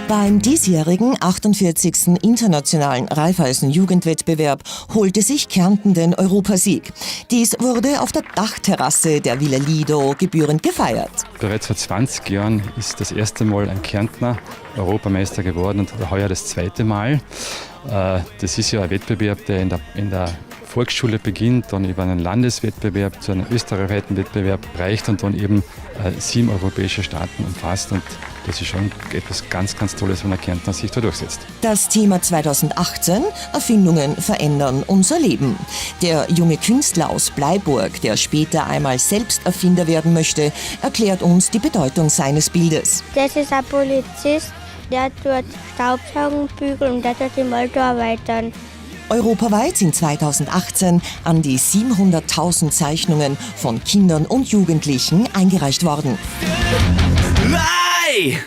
Beim diesjährigen 48. Internationalen Raiffeisen-Jugendwettbewerb holte sich Kärnten den Europasieg. Dies wurde auf der Dachterrasse der Villa Lido gebührend gefeiert. Bereits vor 20 Jahren ist das erste Mal ein Kärntner Europameister geworden und heuer das zweite Mal. Das ist ja ein Wettbewerb, der in der Volksschule beginnt, dann über einen Landeswettbewerb zu einem österreichweiten Wettbewerb reicht und dann eben 7 europäische Staaten umfasst. Und das ist schon etwas ganz, ganz Tolles, wenn der Kärntner sich da durchsetzt. Das Thema 2018: Erfindungen verändern unser Leben. Der junge Künstler aus Bleiburg, der später einmal selbst Erfinder werden möchte, erklärt uns die Bedeutung seines Bildes. Das ist ein Polizist, der tut Staubsaugen, bügeln und der tut die Motor erweitern. Europaweit sind 2018 an die 700.000 Zeichnungen von Kindern und Jugendlichen eingereicht worden. Hey!